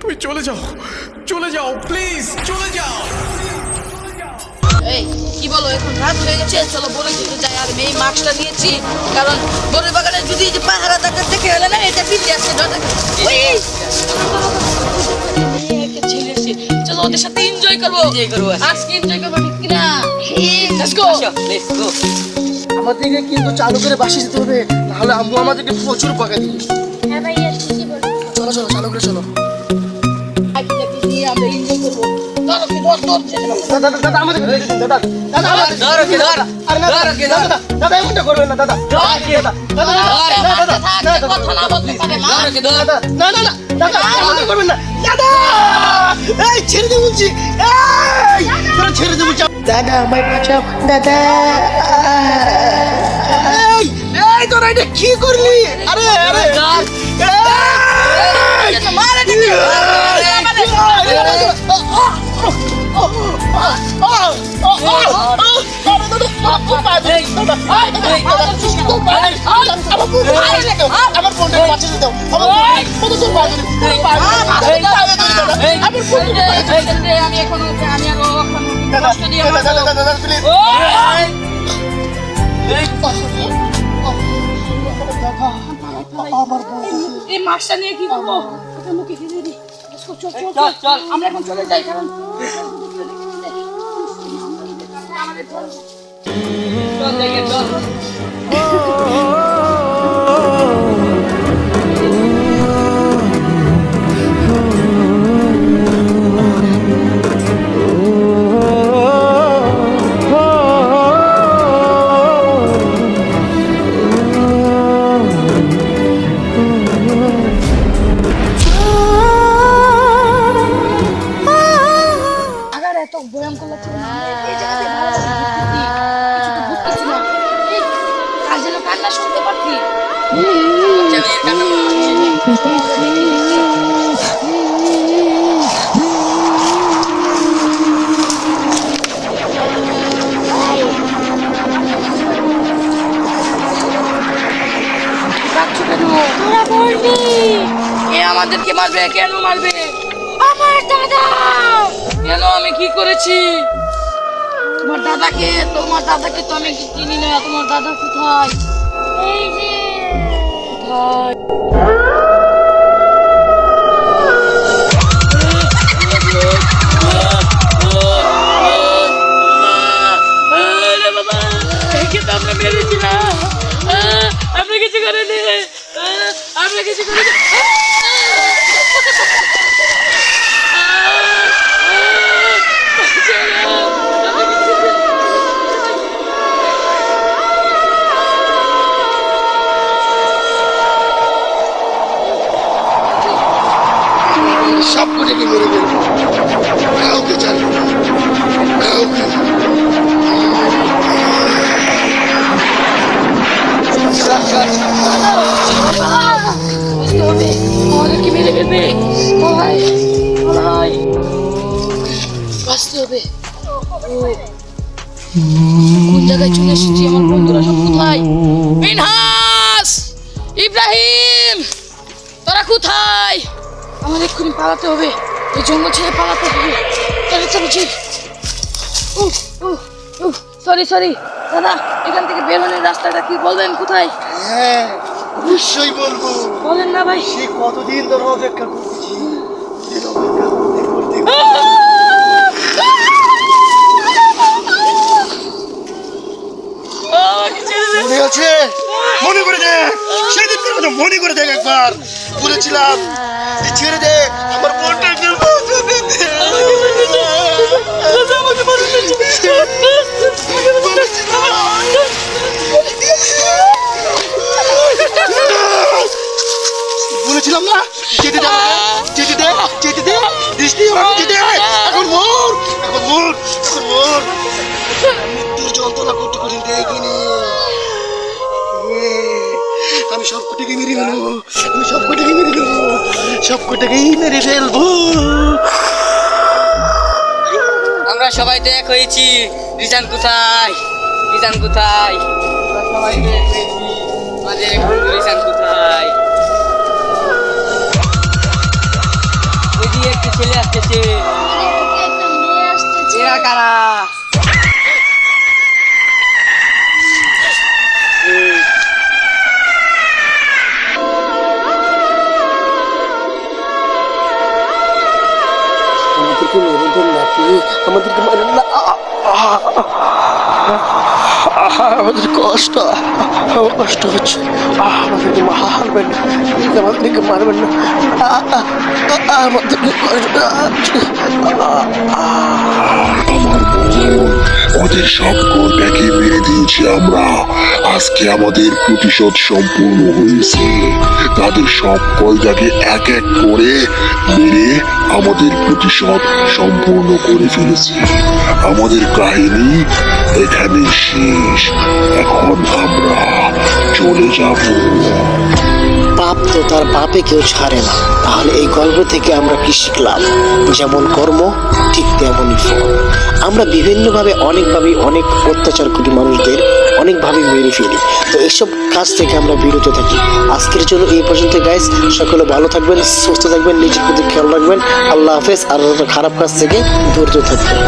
তুমি চলে যাও প্লিজ, চলে যাও। এই কি বলো, এখন রাত হয়ে গেছে, চলো বনে যেতে যাই। আর এই মাস্কটা নিয়েছি কারণ বনের বাগানে যদি এই যে পাহারা দেখা দেখে এলে না, এটা ফিরে আসছে চলো ওদের সাথে এনজয় করবো, আজকে এনজয় করবো, ঠিক কিনা? Let's go. আমাদেরকে কিন্তু চালু করে বাসি যেতে হবে, নাহলে আম্মু আমাদেরকে প্রচুর বকা দিবে। হ্যাঁ ভাইয়া ঠিকই বলছো। চলো চলো, চালু করে চলো। আমরা এনজয় করবো। ধরো কি ধর ধর যেতে পারবো। দাদা দাদা আমাদেরকে দেখে দিন, দাদা দাদা ধরো কি ধর। আরে না দাদা দাদা দাদা এমনটা করবেন না দাদা। দাদা দাদা দাদা কথা না বলতে পারে মা। দাদা না না না দাদা এমনটা করবেন না দাদা। এই ছেড়ে দে বলছি, এই তোরা ছেড়ে দে বলছি। দাদা আমায় বাঁচাও দাদা। এই এই তোরা এটা কি করলি? আরে আরে মারে আমি এখন আমি আর কষ্ট দিয়ে এই মাছটা নিয়ে কি করবো? মুখে খেয়ে দিই। চল চল আমরা এখন চলে যাই, কারণ চল দেখে চল। আমাদেরকে মারবে? কেন মারবে? আমার দাদা। কেন? আমি কি করেছি? তোমার দাদাকে তো আমি চিনি না। তোমার দাদা কোথায়? এই যে কোথায়? আমরা মেরেছি না, আমরা কিছু করিনি, আমরা কিছু করিনি। সবকটাকে মেরে ফেলবো, কাউকে ছাড়বো না, কাউকে না। আমাদেরকে মেরে ফেলবে, বাঁচতে হবে। কোন জায়গায় চলে এসেছি? আমার বন্ধুরা সব কোথায়? মিনহাস, ইব্রাহিম, তোরা কোথায়? আমাদের এক্ষুনি পালাতে হবে, এই জঙ্গল ছেড়ে পালাতে হবে। চলে চলেছি। সরি দাদা, এখান থেকে বের হলে রাস্তাটা কি বলবেন? কোথায়? হ্যাঁ অবশ্যই বলবো। বলেন না ভাই। সে কতদিন ধরে অপেক্ষা করছি, মনে আছে? মনে করে দেখ, সেদিনকার কথা মনে করে দেখ একবার। বলেছিলাম ছেড়ে দে আমার বোনটা। বলেছিলাম না যেতে দে, যেতে দে, যেতে দে, দৃষ্টি আমাকে যেতে দে। এখন মোর, এখন মোর, এখন মোর। মৃত্যুর যন্ত্রণা করতে কঠিন দেখিনি। আমি সবকটাকে মেরে ফেলবো, আমি সবকটাকে মেরে ফেলবো, সবকটাকেই মেরে ফেলবো। আমরা সবাই তো এক হয়েছি। রিজান কোথায়? রিজান কোথায়? আমরা সবাই তো এক হয়েছি। আমাদের রিজান কোথায়? আসতেছে। একটা মেয়ে আসতেছে। এরা কারা? আমাদেরকে মেরে দেন না প্লিজ, আমাদেরকে মারেন না। আমাদের কষ্ট হচ্ছে, আমাদেরকে মারবেন না প্লিজ, আমাদেরকে মারবেন না, আমাদেরকে কষ্ট হচ্ছে। আমার বোন, ওদের সব কয়টাকে মেরে দিয়েছি আমরা। আজকে আমাদের প্রতিশোধ সম্পূর্ণ হয়েছে। তাদের সব কয়টাকে এক এক করে মেরে আমাদের প্রতিশোধ সম্পূর্ণ করে ফেলেছি। আমাদের কাহিনী এখানে শেষ। এখন আমরা চলে যাব। পাপ তো তার পাপে কেউ ছাড়ে না। তাহলে এই গল্প থেকে আমরা কি শিখলাম? যেমন কর্ম ঠিক তেমনই ফল। আমরা বিভিন্নভাবে অনেক অত্যাচার করি, মানুষদের অনেকভাবে মেরে ফেলি। তো এইসব কাজ থেকে আমরা বিরত থাকি। আজকের জন্য এই পর্যন্ত গাইস। সকলে ভালো থাকবেন, সুস্থ থাকবেন, নিজের প্রতি খেয়াল রাখবেন। আল্লাহ হাফেজ। আর খারাপ কাজ থেকে দূরত থাকবেন।